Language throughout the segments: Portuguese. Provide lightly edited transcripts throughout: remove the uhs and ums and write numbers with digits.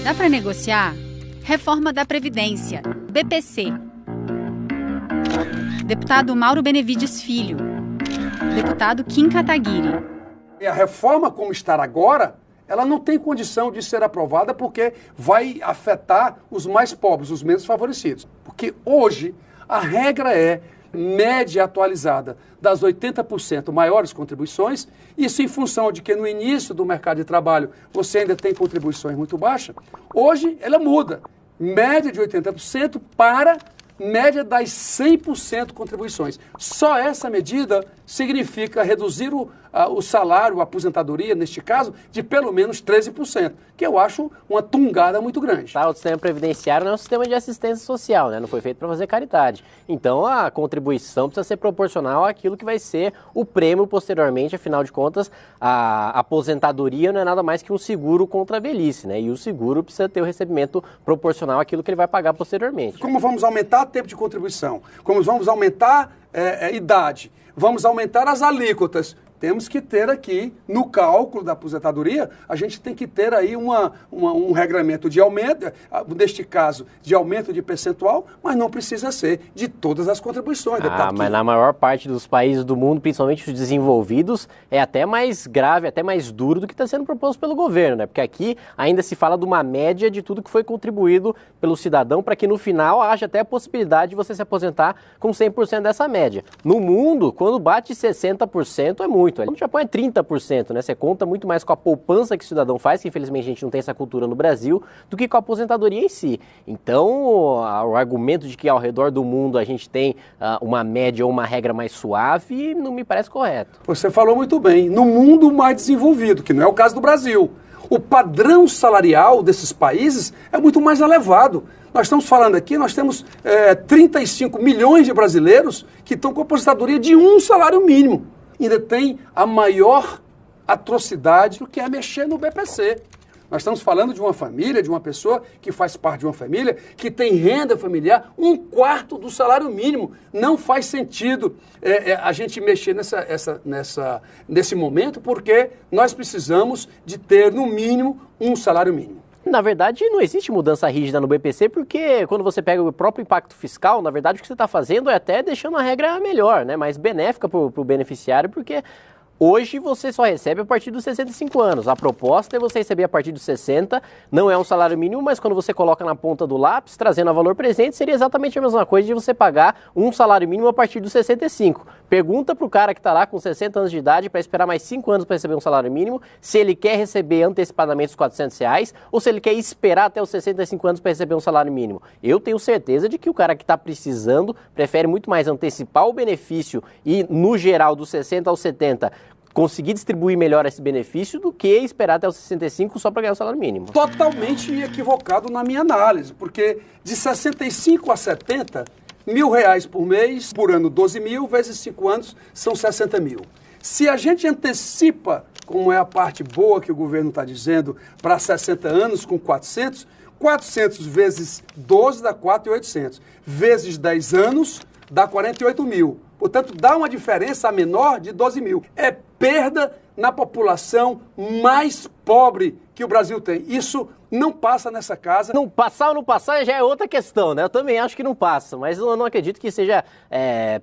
Dá para negociar? Reforma da Previdência, BPC. Deputado Mauro Benevides Filho. Deputado Kim Kataguiri. A reforma como está agora, ela não tem condição de ser aprovada porque vai afetar os mais pobres, os menos favorecidos. Porque hoje a regra é média atualizada das 80% maiores contribuições, isso em função de que no início do mercado de trabalho você ainda tem contribuições muito baixas. Hoje ela muda, média de 80% para média das 100% contribuições. Só essa medida significa reduzir o salário, a aposentadoria, neste caso, de pelo menos 13%, que eu acho uma tungada muito grande. O sistema previdenciário não é um sistema de assistência social, né? Não foi feito para fazer caridade. Então a contribuição precisa ser proporcional àquilo que vai ser o prêmio posteriormente. Afinal de contas, a aposentadoria não é nada mais que um seguro contra a velhice, né? E o seguro precisa ter o recebimento proporcional àquilo que ele vai pagar posteriormente. Como vamos aumentar o tempo de contribuição? Como vamos aumentar idade? Vamos aumentar as alíquotas? Temos que ter aqui, no cálculo da aposentadoria, a gente tem que ter aí um regramento de aumento, neste caso, de aumento de percentual, mas não precisa ser de todas as contribuições. Mas na maior parte dos países do mundo, principalmente os desenvolvidos, é até mais grave, até mais duro do que está sendo proposto pelo governo, né? Porque aqui ainda se fala de uma média de tudo que foi contribuído pelo cidadão para que no final haja até a possibilidade de você se aposentar com 100% dessa média. No mundo, quando bate 60% é muito. No Japão é 30%, né? Você conta muito mais com a poupança que o cidadão faz, que infelizmente a gente não tem essa cultura no Brasil, do que com a aposentadoria em si. Então, o argumento de que ao redor do mundo a gente tem uma média ou uma regra mais suave não me parece correto. Você falou muito bem. No mundo mais desenvolvido, que não é o caso do Brasil, o padrão salarial desses países é muito mais elevado. Nós estamos falando aqui, nós temos 35 milhões de brasileiros que estão com aposentadoria de um salário mínimo. Ainda tem a maior atrocidade do que é mexer no BPC. Nós estamos falando de uma família, de uma pessoa que faz parte de uma família, que tem renda familiar, 1/4 do salário mínimo. Não faz sentido a gente mexer nesse momento, porque nós precisamos de ter, no mínimo, um salário mínimo. Na verdade, não existe mudança rígida no BPC, porque quando você pega o próprio impacto fiscal, na verdade, o que você está fazendo é até deixando a regra melhor, né? Mais benéfica para o beneficiário, porque hoje você só recebe a partir dos 65 anos. A proposta é você receber a partir dos 60, não é um salário mínimo, mas quando você coloca na ponta do lápis, trazendo a valor presente, seria exatamente a mesma coisa de você pagar um salário mínimo a partir dos 65. Pergunta para o cara que está lá com 60 anos de idade para esperar mais 5 anos para receber um salário mínimo, se ele quer receber antecipadamente os R$400 ou se ele quer esperar até os 65 anos para receber um salário mínimo. Eu tenho certeza de que o cara que está precisando prefere muito mais antecipar o benefício e, no geral, dos 60 aos 70, conseguir distribuir melhor esse benefício do que esperar até os 65 só para ganhar o salário mínimo. Totalmente equivocado na minha análise, porque de 65 a 70, R$1.000 por mês, por ano 12 mil, vezes 5 anos, são 60 mil. Se a gente antecipa, como é a parte boa que o governo está dizendo, para 60 anos com 400 vezes 12 dá 4.800, vezes 10 anos dá 48 mil. Portanto, dá uma diferença menor de 12 mil. É perda na população mais pobre que o Brasil tem. Isso não passa nessa casa. Não passar ou não passar já é outra questão, né? Eu também acho que não passa, mas eu não acredito que seja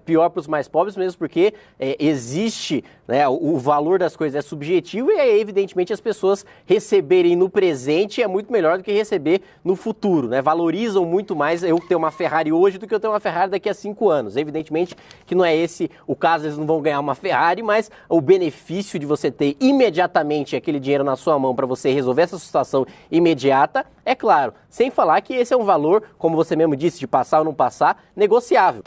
pior para os mais pobres, mesmo porque existe, né, o valor das coisas é subjetivo e evidentemente as pessoas receberem no presente é muito melhor do que receber no futuro, né? Valorizam muito mais eu ter uma Ferrari hoje do que eu ter uma Ferrari daqui a 5 anos. Evidentemente que não é esse o caso, eles não vão ganhar uma Ferrari, mas o benefício de você ter imediatamente aquele dinheiro na sua mão para você resolver essa situação imediata, é claro, sem falar que esse é um valor, como você mesmo disse, de passar ou não passar, negociável.